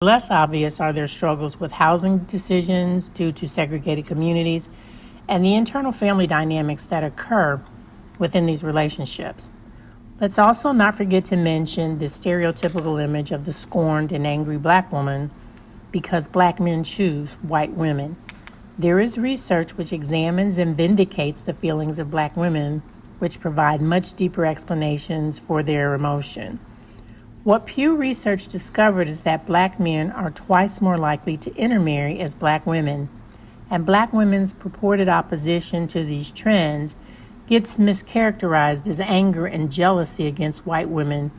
Less obvious are their struggles with housing decisions due to segregated communities and the internal family dynamics that occur within these relationships. Let's also not forget to mention the stereotypical image of the scorned and angry black woman because black men choose white women. There is research which examines and vindicates the feelings of black women, which provide much deeper explanations for their emotion. What Pew Research discovered is that black men are twice more likely to intermarry as black women, and black women's purported opposition to these trends gets mischaracterized as anger and jealousy against white women,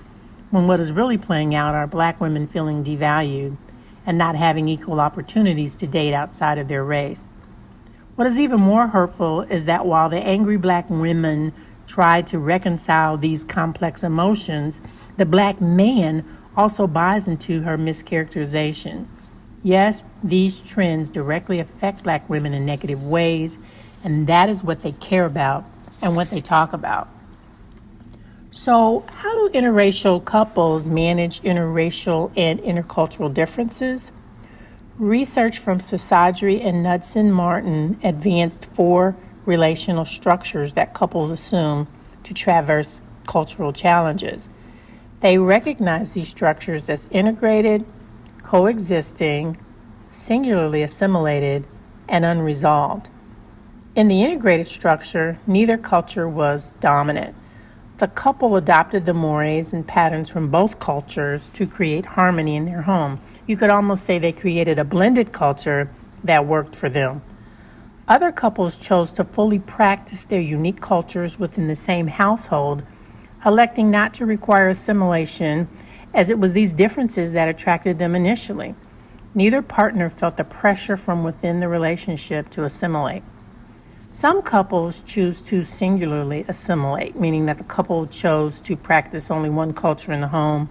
when what is really playing out are black women feeling devalued and not having equal opportunities to date outside of their race. What is even more hurtful is that while the angry black women try to reconcile these complex emotions, the black man also buys into her mischaracterization. Yes, these trends directly affect black women in negative ways, and that is what they care about and what they talk about. So, how do interracial couples manage interracial and intercultural differences? Research from Sasadri and Knudsen Martin advanced 4 relational structures that couples assume to traverse cultural challenges. They recognize these structures as integrated, coexisting, singularly assimilated, and unresolved. In the integrated structure, neither culture was dominant. The couple adopted the mores and patterns from both cultures to create harmony in their home. You could almost say they created a blended culture that worked for them. Other couples chose to fully practice their unique cultures within the same household, electing not to require assimilation, as it was these differences that attracted them initially. Neither partner felt the pressure from within the relationship to assimilate. Some couples choose to singularly assimilate, meaning that the couple chose to practice only one culture in the home.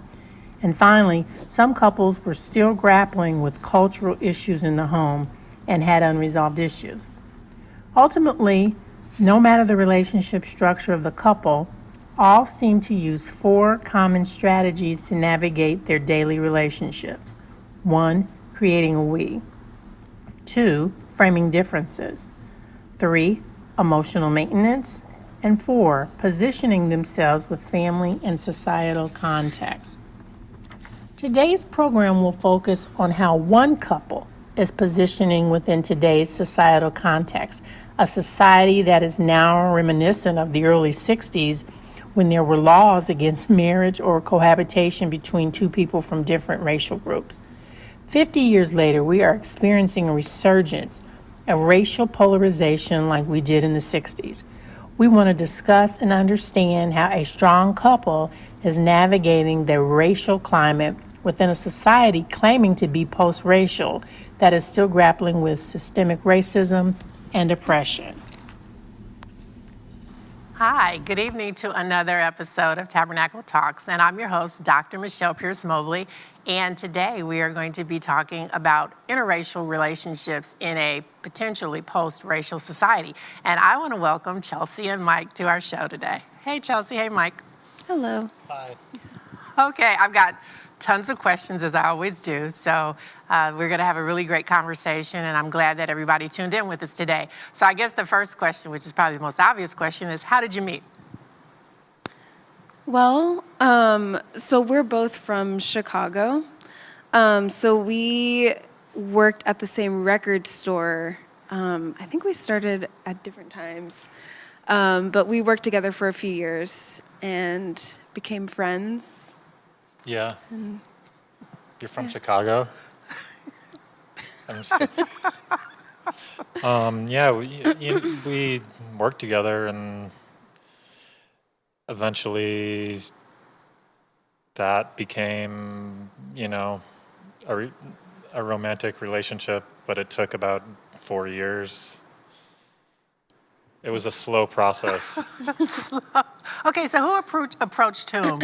And finally, some couples were still grappling with cultural issues in the home and had unresolved issues. Ultimately, no matter the relationship structure of the couple, all seem to use 4 common strategies to navigate their daily relationships. 1, creating a we. 2, framing differences. 3, emotional maintenance. And 4, positioning themselves with family and societal context. Today's program will focus on how one couple is positioning within today's societal context, a society that is now reminiscent of the early 60s when there were laws against marriage or cohabitation between 2 people from different racial groups. 50 years later, we are experiencing a resurgence of racial polarization like we did in the 60s. We want to discuss and understand how a strong couple is navigating the racial climate within a society claiming to be post-racial that is still grappling with systemic racism and oppression. Hi, good evening to another episode of Tabernacle Talks, and I'm your host, Dr. Michelle Pierce-Mobley, and today we are going to be talking about interracial relationships in a potentially post-racial society. And I want to welcome Chelsea and Mike to our show today. Hey, Chelsea. Hey, Mike. Hello. Hi. Okay, I've got tons of questions, as I always do, so we're going to have a really great conversation, and I'm glad that everybody tuned in with us today. So I guess the first question, which is probably the most obvious question, is how did you meet? Well, so we're both from Chicago. So we worked at the same record store. I think we started at different times, but we worked together for a few years and became friends. Yeah. You're from Chicago? I'm just kidding. Yeah, we worked together, and eventually that became, a romantic relationship, but it took about 4 years. It was a slow process. Okay, so who approached whom?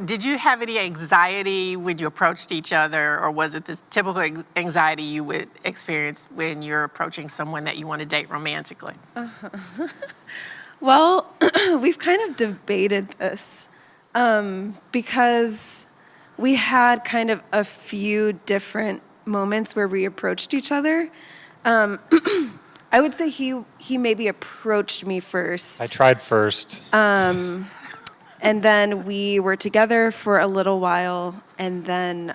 Did you have any anxiety when you approached each other, or was it this typical anxiety you would experience when you're approaching someone that you want to date romantically? Well, we've kind of debated this because we had kind of a few different moments where we approached each other. I would say he maybe approached me first. I tried first. And then we were together for a little while, and then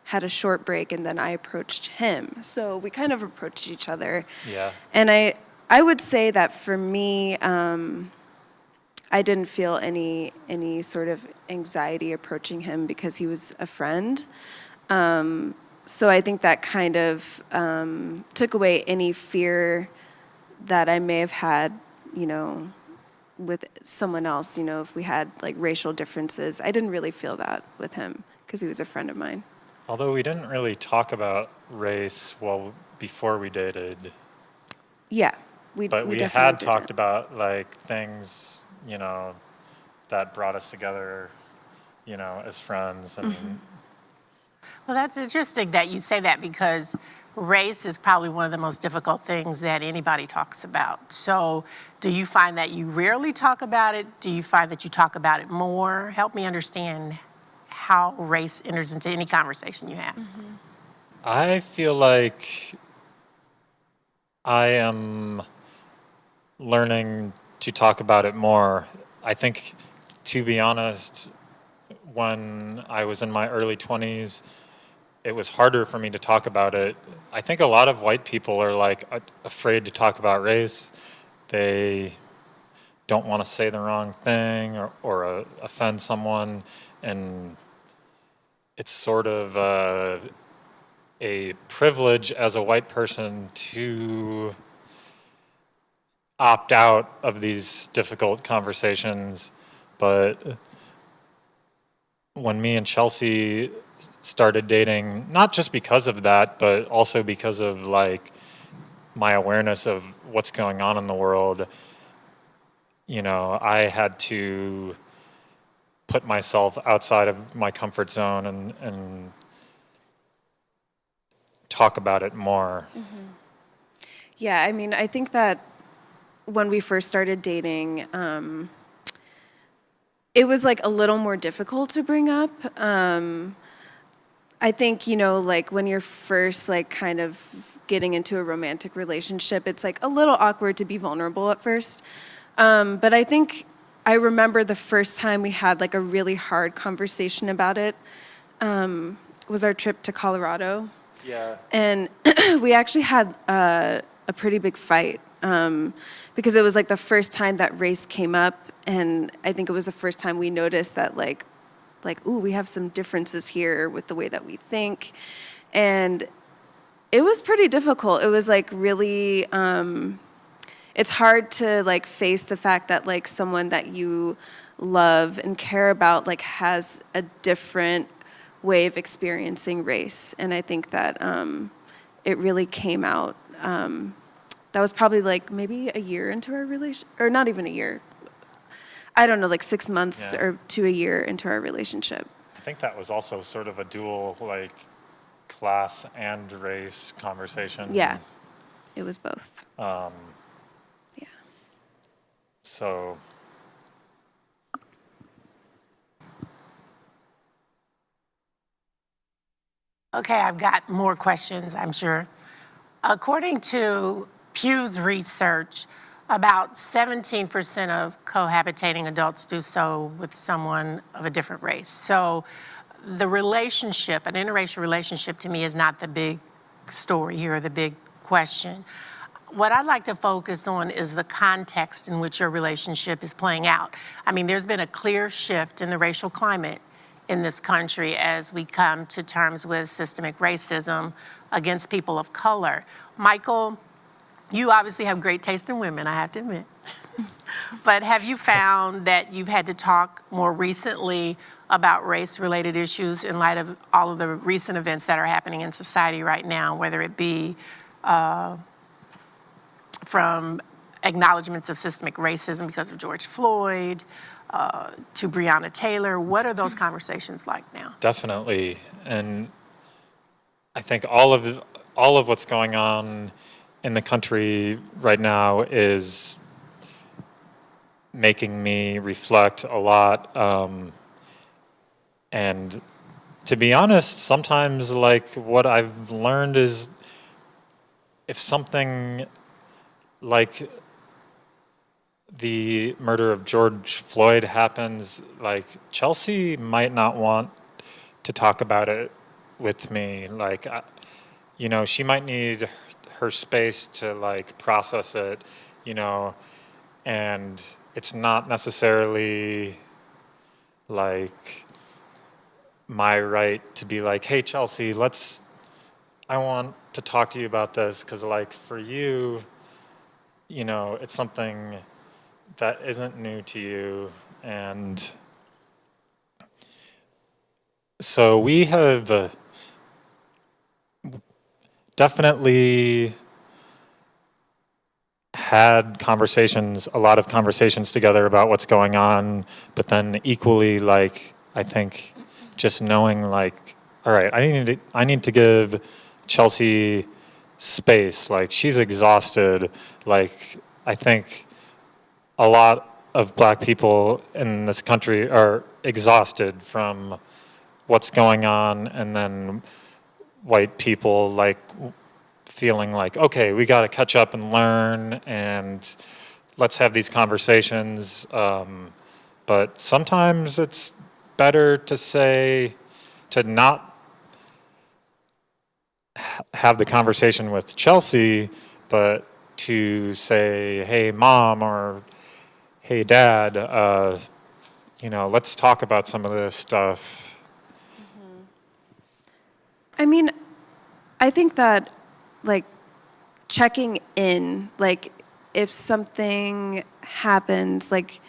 had a short break, and then I approached him. So we kind of approached each other. Yeah. And I would say that for me, I didn't feel any sort of anxiety approaching him because he was a friend. So I think that kind of took away any fear that I may have had, with someone else, if we had like racial differences. I didn't really feel that with him because he was a friend of mine. Although we didn't really talk about race before we dated. Yeah, But we definitely had did talked it. about like things, that brought us together, as friends. And Well, that's interesting that you say that because race is probably one of the most difficult things that anybody talks about. So do you find that you rarely talk about it? Do you find that you talk about it more? Help me understand how race enters into any conversation you have. I feel like I am learning to talk about it more. I think, to be honest, when I was in my early 20s, it was harder for me to talk about it. I think a lot of white people are like afraid to talk about race. They don't want to say the wrong thing or offend someone, and it's sort of a privilege as a white person to opt out of these difficult conversations. But when me and Chelsea started dating, not just because of that, but also because of like my awareness of what's going on in the world, I had to put myself outside of my comfort zone and talk about it more. Yeah, I mean, I think that when we first started dating, it was like a little more difficult to bring up. I think, like when you're first like kind of getting into a romantic relationship, it's like a little awkward to be vulnerable at first. But I think I remember the first time we had like a really hard conversation about it was our trip to Colorado. Yeah. And we actually had a pretty big fight because it was like the first time that race came up, and I think it was the first time we noticed that like, ooh, we have some differences here with the way that we think. And it was pretty difficult. It was like really, it's hard to like face the fact that like someone that you love and care about like has a different way of experiencing race. And I think that it really came out. That was probably like maybe a year into our relation, or not even a year. I don't know, like 6 months Yeah. or to a year into our relationship. I think that was also sort of a dual, like, class and race conversation. Yeah, it was both. Um, Yeah. So, Okay, I've got more questions, I'm sure. According to Pew's research, about 17% of cohabitating adults do so with someone of a different race. So the relationship, an interracial relationship to me is not the big story here, or the big question. What I'd like to focus on is the context in which your relationship is playing out. I mean, there's been a clear shift in the racial climate in this country as we come to terms with systemic racism against people of color. Michael, you obviously have great taste in women, I have to admit. But have you found that you've had to talk more recently about race-related issues in light of all of the recent events that are happening in society right now, whether it be from acknowledgments of systemic racism because of George Floyd, to Breonna Taylor? What are those conversations like now? definitely. And I think all of what's going on in the country right now is making me reflect a lot. And to be honest, sometimes like what I've learned is if something like the murder of George Floyd happens, like Chelsea might not want to talk about it with me. Like, she might need her space to like process it, you know, and it's not necessarily like my right to be like, hey, Chelsea, I want to talk to you about this because like for you, it's something that isn't new to you. And so we have definitely had a lot of conversations together about what's going on, but then equally, like, I think just knowing, like, all right, I need to give Chelsea space. Like, she's exhausted. Like, I think a lot of black people in this country are exhausted from what's going on, and then white people, like, feeling like, okay, we got to catch up and learn, and let's have these conversations. But sometimes it's better to not have the conversation with Chelsea, but to say, hey, mom, or hey, dad, let's talk about some of this stuff. I mean, I think that, like, checking in, like, if something happens, like,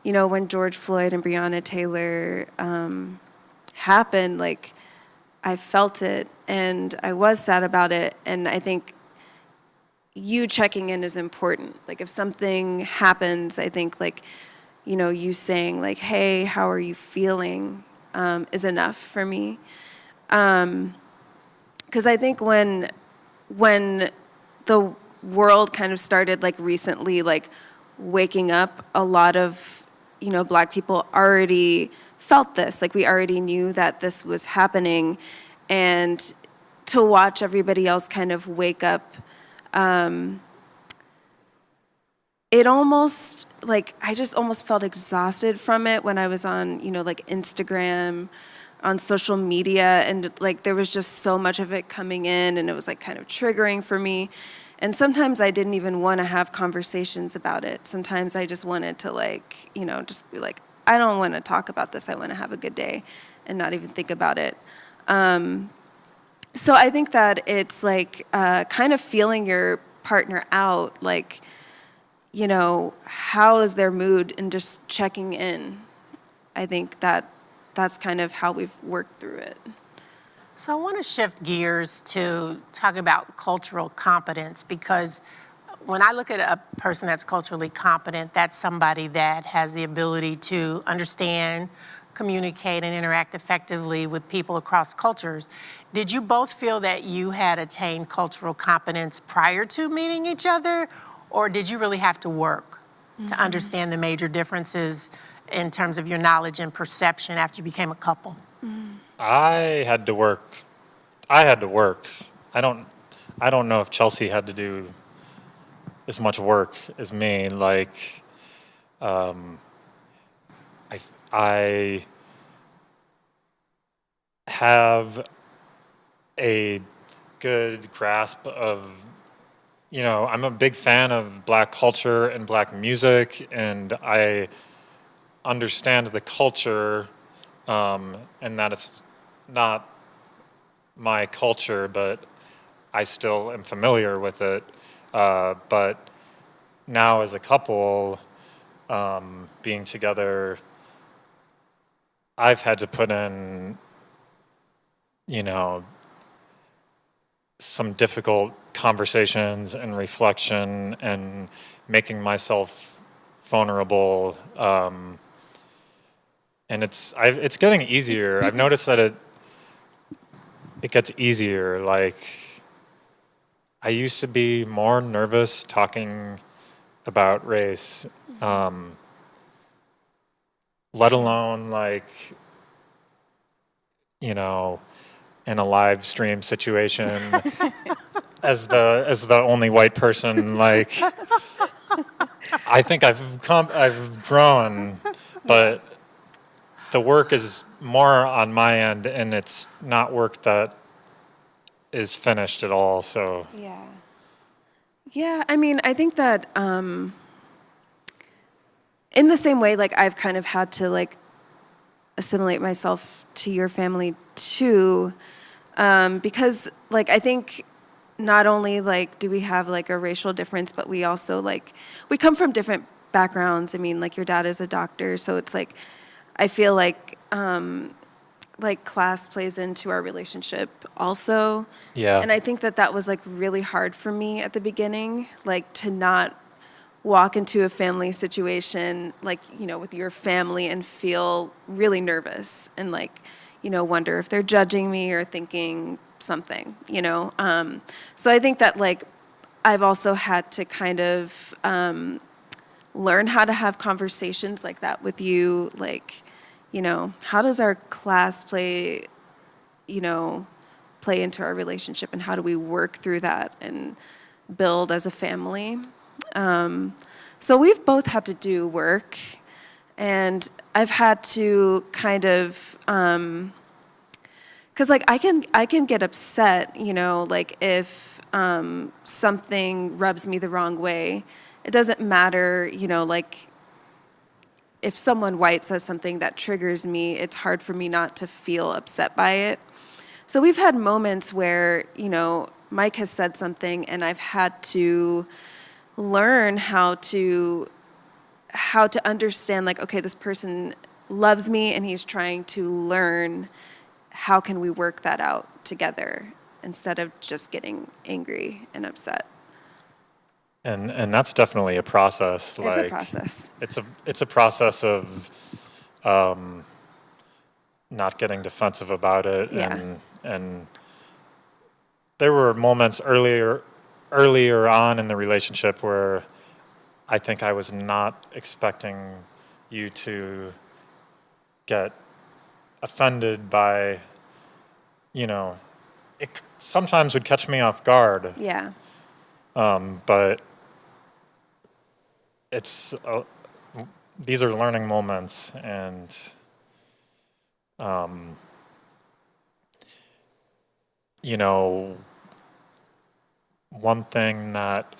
when George Floyd and Breonna Taylor happened, like, I felt it and I was sad about it. And I think you checking in is important. Like, if something happens, I think, like, you saying, like, hey, how are you feeling, is enough for me. Because I think when the world kind of started, like, recently, like, waking up, a lot of, black people already felt this. Like, we already knew that this was happening. And to watch everybody else kind of wake up, it almost, like, I just almost felt exhausted from it when I was on, like, Instagram, on social media, and like there was just so much of it coming in, and it was like kind of triggering for me. And sometimes I didn't even want to have conversations about it. Sometimes I just wanted to, like, just be like, I don't want to talk about this. I want to have a good day and not even think about it. So I think that it's like kind of feeling your partner out, like, how is their mood, and just checking in. I think that's kind of how we've worked through it. So I want to shift gears to talk about cultural competence, because when I look at a person that's culturally competent, that's somebody that has the ability to understand, communicate, and interact effectively with people across cultures. Did you both feel that you had attained cultural competence prior to meeting each other, or did you really have to work to understand the major differences in terms of your knowledge and perception after you became a couple? I had to work. I don't know if Chelsea had to do as much work as me. Like, I have a good grasp of, I'm a big fan of black culture and black music, and I understand the culture, and that it's not my culture, but I still am familiar with it. But now as a couple, being together, I've had to put in, some difficult conversations and reflection and making myself vulnerable. And it's getting easier. I've noticed that it gets easier. Like, I used to be more nervous talking about race, let alone like you know, in a live stream situation as the only white person. Like, I think I've grown, but the work is more on my end, and it's not work that is finished at all. So Yeah. Yeah, I mean, I think that in the same way, like I've kind of had to like assimilate myself to your family too, because like I think not only like do we have like a racial difference, but we also like we come from different backgrounds. I mean, like your dad is a doctor, so it's like I feel like class plays into our relationship also. yeah, And I think that that was like really hard for me at the beginning, like to not walk into a family situation, like, you know, with your family and feel really nervous and like, you know, wonder if they're judging me or thinking something, you know? So I think that like I've also had to kind of learn how to have conversations like that with you, like, you know, how does our class play, you know, play into our relationship and how do we work through that and build as a family? So we've both had to do work, and I've had to kind of, because like I can get upset, you know, like if something rubs me the wrong way. It doesn't matter, you know, like if someone white says something that triggers me, it's hard for me not to feel upset by it. So we've had moments where, you know, Mike has said something and I've had to learn how to understand like, okay, this person loves me and he's trying to learn how can we work that out together instead of just getting angry and upset. and that's definitely a process. It's a Like, process. it's a process of not getting defensive about it, Yeah. and there were moments earlier on in the relationship where I think I was not expecting you to get offended by, you know, it sometimes would catch me off guard, Yeah. but it's these are learning moments, and you know, one thing that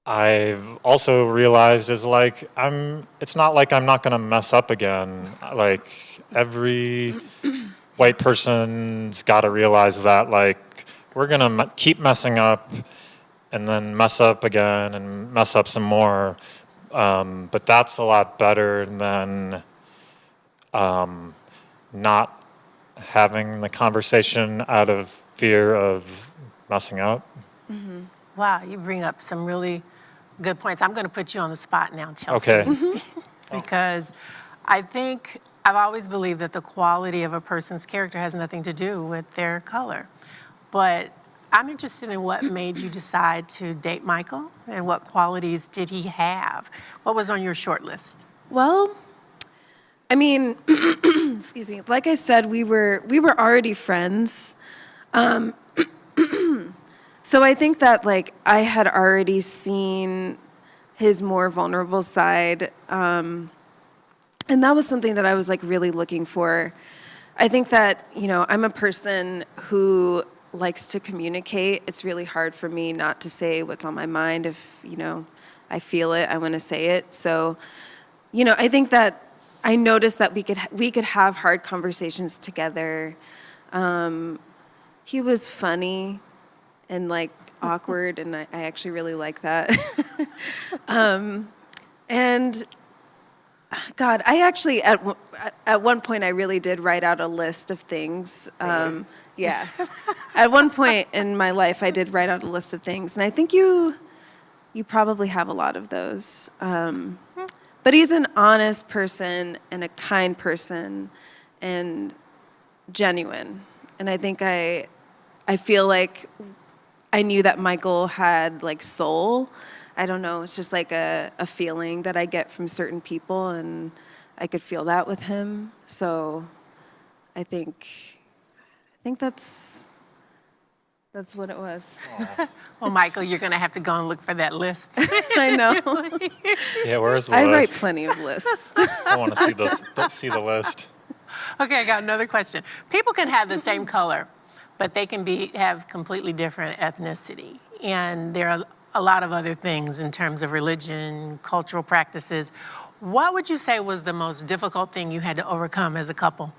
I've also realized is like it's not like I'm not gonna mess up again. Like every white person's got to realize that like we're gonna keep messing up and then mess up again and mess up some more. But that's a lot better than not having the conversation out of fear of messing up. Wow, you bring up some really good points. I'm going to put you on the spot now, Chelsea. Okay. Because I think I've always believed that the quality of a person's character has nothing to do with their color. But I'm interested in what made you decide to date Michael and what qualities did he have? What was on your short list? Well, I mean, excuse me. Like I said, we were already friends. So I think that like I had already seen his more vulnerable side, and that was something that I was like really looking for. I think that, you know, I'm a person who likes to communicate. It's really hard for me not to say what's on my mind. If, you know, I feel it, I want to say it. So, you know, I think that I noticed that we could have hard conversations together. He was funny and like awkward, and I actually really like that. And God, I actually at one point I really did write out a list of things. Yeah, at one point in my life I did write out a list of things, and I think you probably have a lot of those. But he's an honest person and a kind person and genuine, and I think I feel like I knew that Michael had like soul. I don't know, it's just like a feeling that I get from certain people, and I could feel that with him. So I think that's what it was. Well, Michael, you're going to have to go and look for that list. I know. Yeah, where's the I write list? plenty of lists. I want to see the list. Okay, I got another question. People can have the same color, but they can have completely different ethnicity. And there are a lot of other things in terms of religion, cultural practices. What would you say was the most difficult thing you had to overcome as a couple?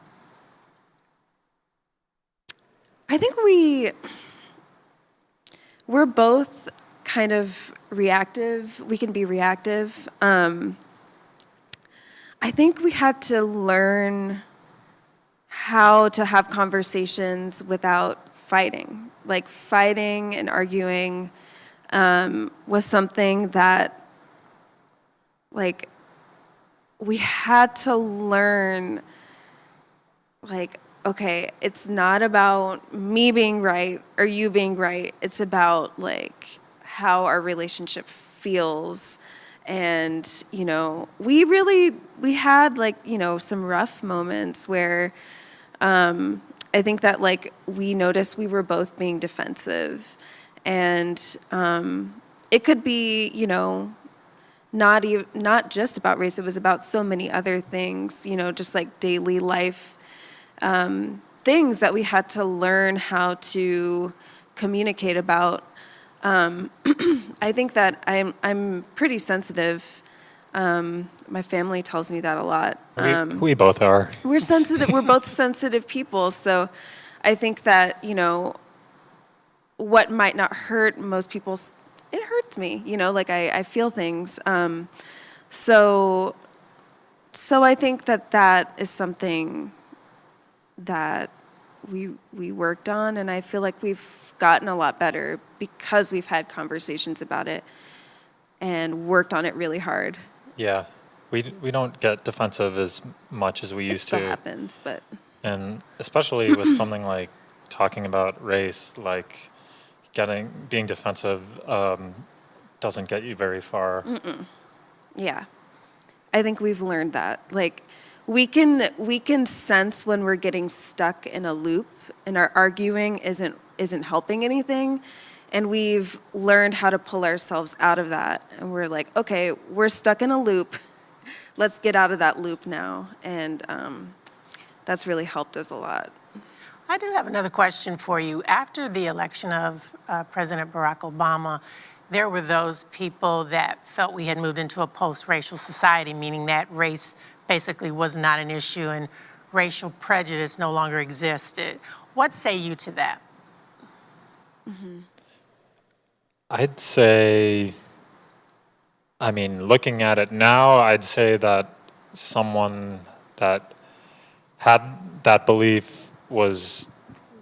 I think we're both kind of reactive. We can be reactive. I think we had to learn how to have conversations without fighting. Like fighting and arguing was something that, like, we had to learn, like, okay, it's not about me being right or you being right. It's about, like, how our relationship feels. And, you know, we had, like, you know, some rough moments where I think that, like, we noticed we were both being defensive. And it could be, you know, not just about race. It was about so many other things, you know, just like daily life things that we had to learn how to communicate about. I think that I'm pretty sensitive. My family tells me that a lot. We both are. We're sensitive. We're both sensitive people. So I think that, you know, what might not hurt most people, it hurts me. You know, like I feel things. So I think that is something that we worked on, and I feel like we've gotten a lot better because we've had conversations about it and worked on it really hard. Yeah, we don't get defensive as much as we used It still to. happens, but And especially with something like talking about race, like being defensive doesn't get you very far. yeah, I think we've learned that. Like, we can sense when we're getting stuck in a loop and our arguing isn't helping anything, and we've learned how to pull ourselves out of that. And we're like, okay, we're stuck in a loop. Let's get out of that loop now, and that's really helped us a lot. I do have another question for you. After the election of President Barack Obama, there were those people that felt we had moved into a post-racial society, meaning that race basically was not an issue and racial prejudice no longer existed. What say you to that? I'd say, I mean, looking at it now, I'd say that someone that had that belief was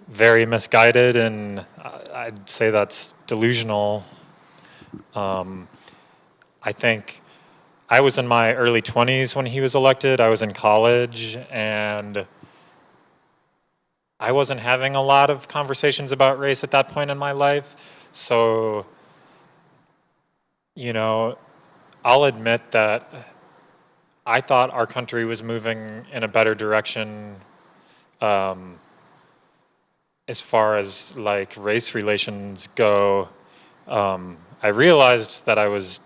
very misguided, and I'd say that's delusional. I think I was in my early 20s when he was elected. I was in college, and I wasn't having a lot of conversations about race at that point in my life. So, you know, I'll admit that I thought our country was moving in a better direction as far as like race relations go. I realized that I was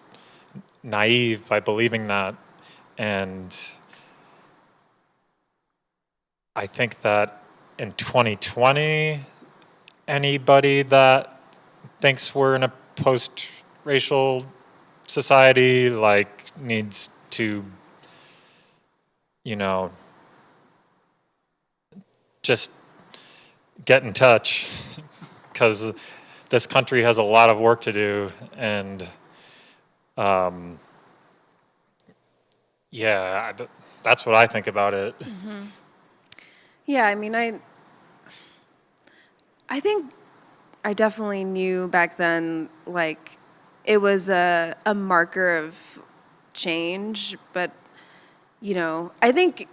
naive by believing that, and I think that in 2020, anybody that thinks we're in a post-racial society like needs to, you know, just get in touch, because this country has a lot of work to do, and yeah, that's what I think about it. Yeah, I mean, I think I definitely knew back then, like, it was a marker of change, but, you know, I think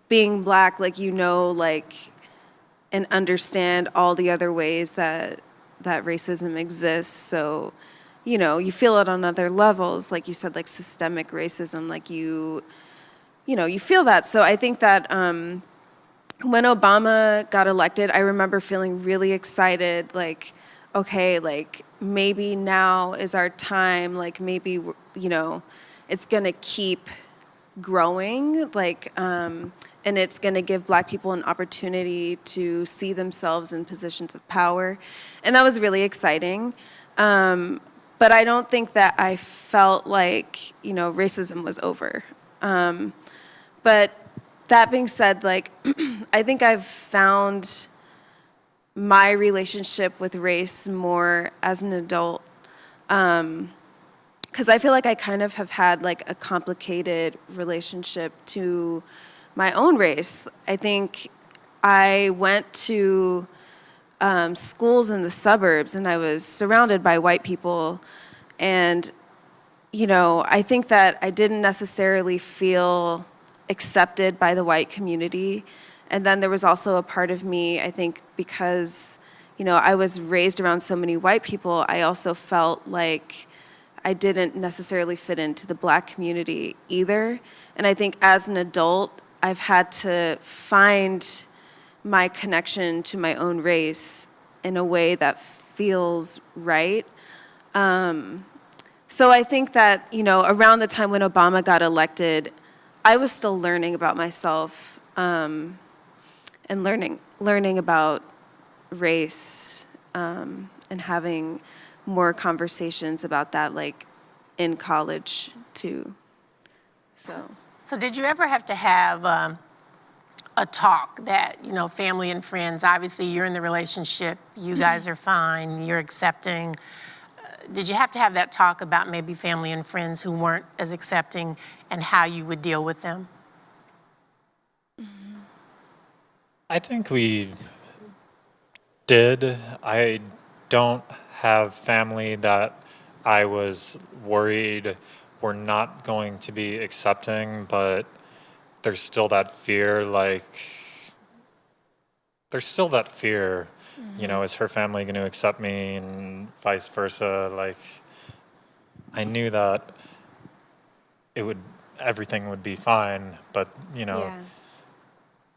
being Black, like, you know, like, and understand all the other ways that racism exists, so, you know, you feel it on other levels, like you said, like systemic racism, like you know, you feel that. So I think that when Obama got elected, I remember feeling really excited, like, okay, like maybe now is our time, like maybe, it's gonna keep growing, and it's gonna give Black people an opportunity to see themselves in positions of power. And that was really exciting. But I don't think that I felt like, racism was over. But that being said, like, I think I've found my relationship with race more as an adult, because I feel like I kind of have had like a complicated relationship to my own race. I think I went to schools in the suburbs and I was surrounded by white people, and I think that I didn't necessarily feel accepted by the white community. And then there was also a part of me, I think, because, I was raised around so many white people, I also felt like I didn't necessarily fit into the Black community either. And I think as an adult, I've had to find my connection to my own race in a way that feels right. So I think that, around the time when Obama got elected, I was still learning about myself, and learning about race, and having more conversations about that, like in college too. So did you ever have to have a talk that, family and friends, obviously you're in the relationship, you guys are fine, you're accepting. Did you have to have that talk about maybe family and friends who weren't as accepting and how you would deal with them? I think we did. I don't have family that I was worried were not going to be accepting, but there's still that fear, is her family going to accept me and vice versa? Like, I knew that everything would be fine, but, Yeah.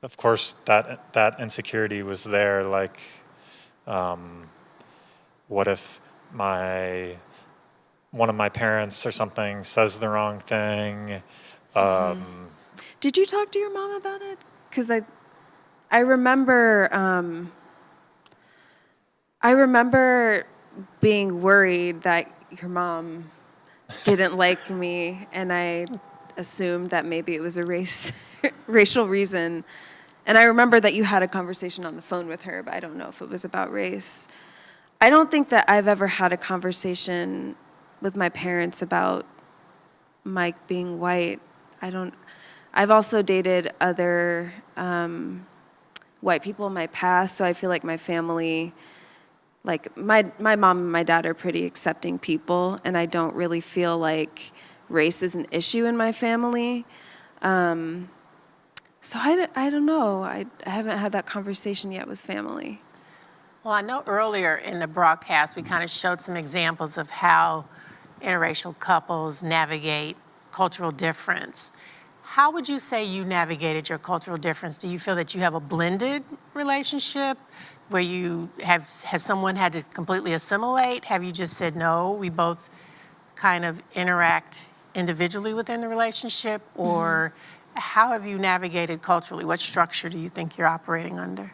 of course that insecurity was there. Like, what if one of my parents or something says the wrong thing? Did you talk to your mom about it? Because I remember being worried that your mom didn't like me, and I assumed that maybe it was a racial reason. And I remember that you had a conversation on the phone with her, but I don't know if it was about race. I don't think that I've ever had a conversation with my parents about Mike being white. I've also dated other white people in my past, so I feel like my family, like my mom and my dad are pretty accepting people, and I don't really feel like race is an issue in my family. So I don't know. I haven't had that conversation yet with family. Well, I know earlier in the broadcast, we kind of showed some examples of how interracial couples navigate cultural difference. How would you say you navigated your cultural difference? Do you feel that you have a blended relationship where has someone had to completely assimilate? Have you just said, no, we both kind of interact individually within the relationship? Or how have you navigated culturally? What structure do you think you're operating under?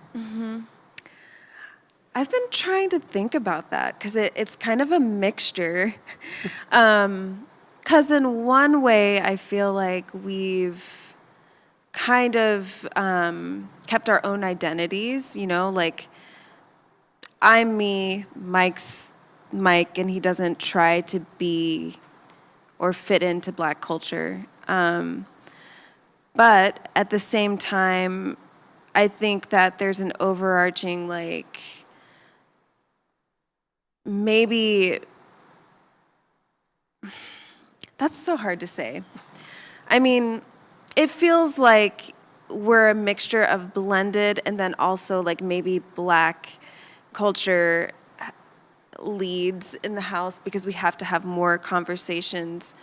I've been trying to think about that because it's kind of a mixture. Because in one way, I feel like we've kind of kept our own identities, like I'm me, Mike's Mike, and he doesn't try to be or fit into Black culture. But at the same time, I think that there's an overarching, maybe, that's so hard to say. I mean, it feels like we're a mixture of blended and then also maybe Black culture leads in the house because we have to have more conversations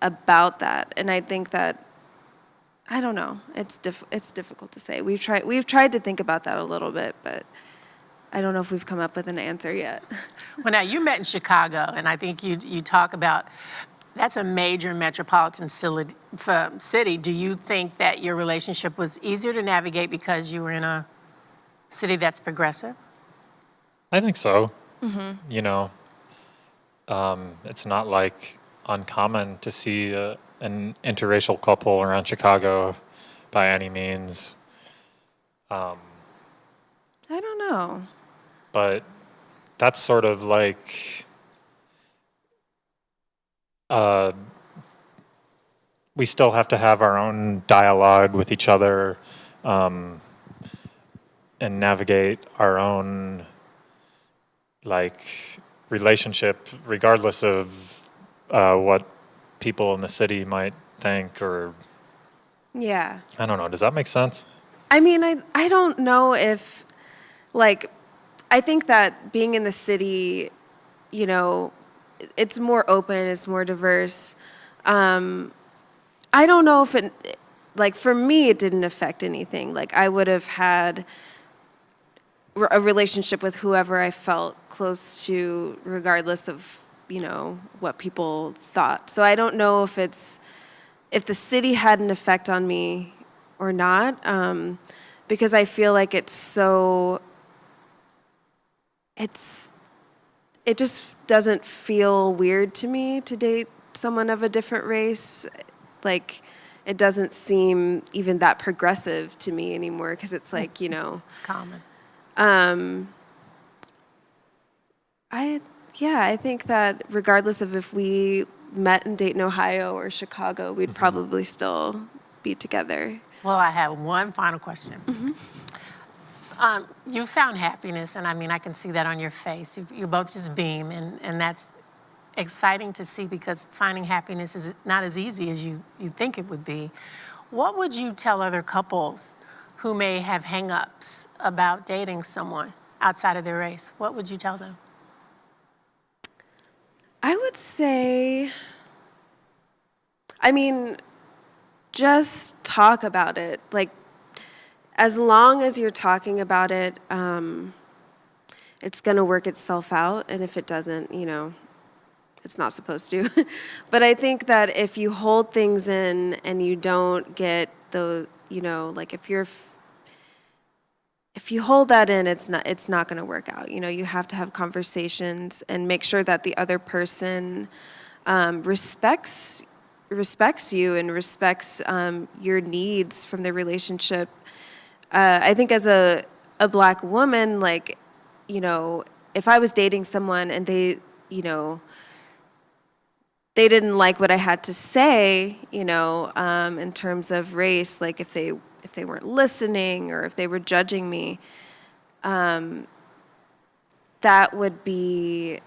about that. And I think that I don't know. It's difficult to say. We've tried to think about that a little bit, but I don't know if we've come up with an answer yet. Well, now you met in Chicago, and I think you talk about that's a major metropolitan city. Do you think that your relationship was easier to navigate because you were in a city that's progressive? I think so. You know, it's not like uncommon to see an interracial couple around Chicago by any means. I don't know. But that's sort of like we still have to have our own dialogue with each other and navigate our own like relationship regardless of what people in the city might think, or Yeah. I don't know, does that make sense? I mean, I don't know if, like, I think that being in the city, you know, it's more open, it's more diverse. I don't know if it, like, for me, it didn't affect anything. Like, I would have had a relationship with whoever I felt close to, regardless of, you know, what people thought. So I don't know if the city had an effect on me or not, because I feel like it just doesn't feel weird to me to date someone of a different race. Like, it doesn't seem even that progressive to me anymore, because it's like, you know, It's common. I think that regardless of if we met in Dayton, Ohio or Chicago, we'd probably still be together. Well, I have one final question. You found happiness, and I mean, I can see that on your face. You both just beam, and that's exciting to see, because finding happiness is not as easy as you think it would be. What would you tell other couples who may have hang-ups about dating someone outside of their race? What would you tell them? I would say, I mean, just talk about it. Like, as long as you're talking about it, it's going to work itself out. And if it doesn't, you know, it's not supposed to. But I think that if you hold things in and you don't get the, you know, like if you hold that in, it's not going to work out. You know, you have to have conversations and make sure that the other person respects you and respects your needs from the relationship. I think as a Black woman, like, you know, if I was dating someone and they, you know, they didn't like what I had to say, you know, in terms of race, like if they weren't listening or if they were judging me, that would be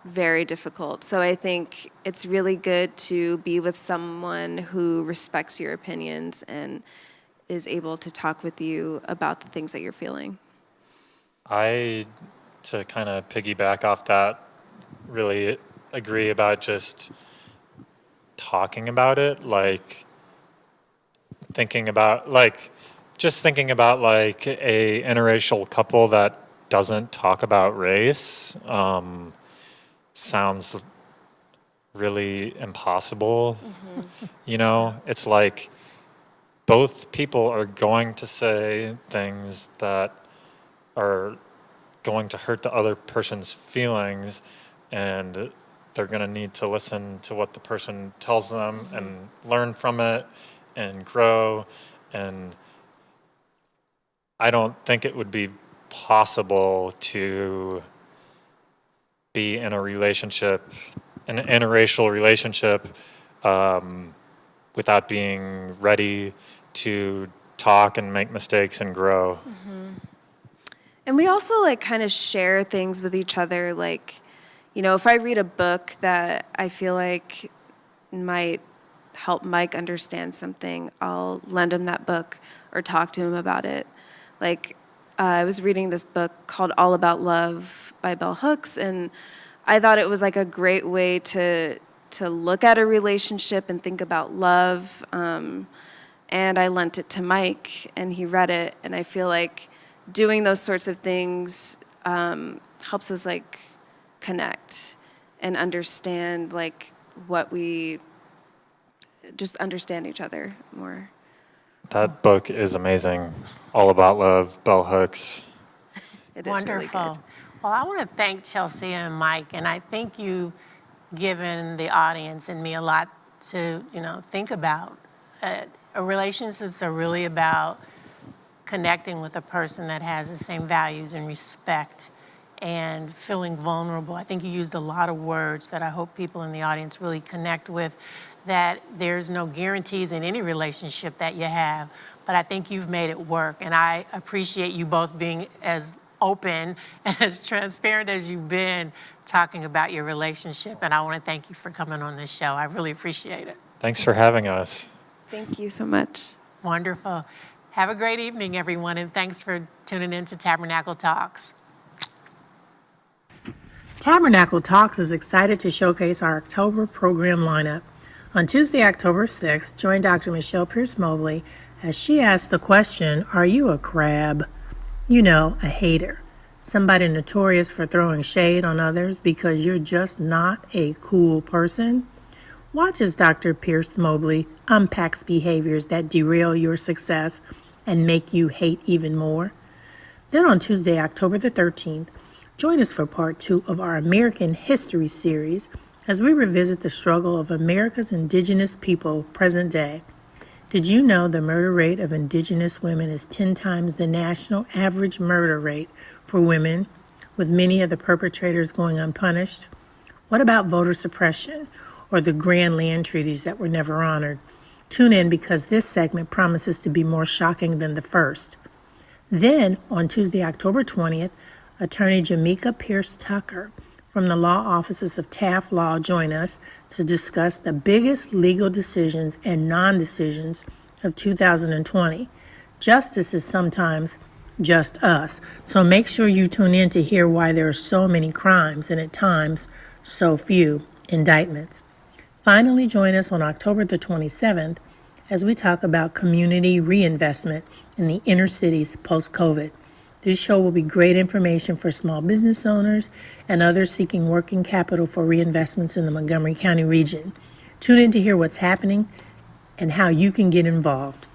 very difficult. So I think it's really good to be with someone who respects your opinions and is able to talk with you about the things that you're feeling. To kind of piggyback off that, really agree about just talking about it, like thinking about like a interracial couple that doesn't talk about race sounds really impossible. You know, it's like both people are going to say things that are going to hurt the other person's feelings, and they're going to need to listen to what the person tells them and learn from it and grow. And I don't think it would be possible to be in a relationship, an interracial relationship, without being ready to talk and make mistakes and grow. And we also like kind of share things with each other. Like, you know, if I read a book that I feel like might help Mike understand something, I'll lend him that book or talk to him about it. Like, I was reading this book called All About Love by Bell Hooks, and I thought it was like a great way to look at a relationship and think about love. and I lent it to Mike, and he read it, and I feel like doing those sorts of things helps us like connect and understand like what we just understand each other more. That book is amazing. All About Love, Bell Hooks. It is really Wonderful. good. Well, I want to thank Chelsea and Mike, and I think you've given the audience and me a lot to, think about. Relationships are really about connecting with a person that has the same values and respect and feeling vulnerable. I think you used a lot of words that I hope people in the audience really connect with, that there's no guarantees in any relationship that you have, but I think you've made it work. And I appreciate you both being as open and as transparent as you've been talking about your relationship. And I want to thank you for coming on this show. I really appreciate it. Thanks for having us. Thank you so much. Wonderful. Have a great evening, everyone, and thanks for tuning in to Tabernacle Talks. Tabernacle Talks is excited to showcase our October program lineup. On Tuesday, October 6th, join Dr. Michelle Pierce Mobley as she asks the question, are you a crab? A hater. Somebody notorious for throwing shade on others because you're just not a cool person? Watch as Dr. Pierce Mobley unpacks behaviors that derail your success and make you hate even more. Then on Tuesday, October the 13th, join us for part 2 of our American History series as we revisit the struggle of America's indigenous people present day. Did you know the murder rate of indigenous women is 10 times the national average murder rate for women, with many of the perpetrators going unpunished? What about voter suppression or the grand land treaties that were never honored? Tune in because this segment promises to be more shocking than the first. Then, on Tuesday, October 20th, Attorney Jamaica Pierce Tucker from the law offices of Taft Law join us to discuss the biggest legal decisions and non-decisions of 2020. Justice is sometimes just us, so make sure you tune in to hear why there are so many crimes and at times so few indictments. Finally, join us on October the 27th as we talk about community reinvestment in the inner cities post-COVID. This show will be great information for small business owners and others seeking working capital for reinvestments in the Montgomery County region. Tune in to hear what's happening and how you can get involved.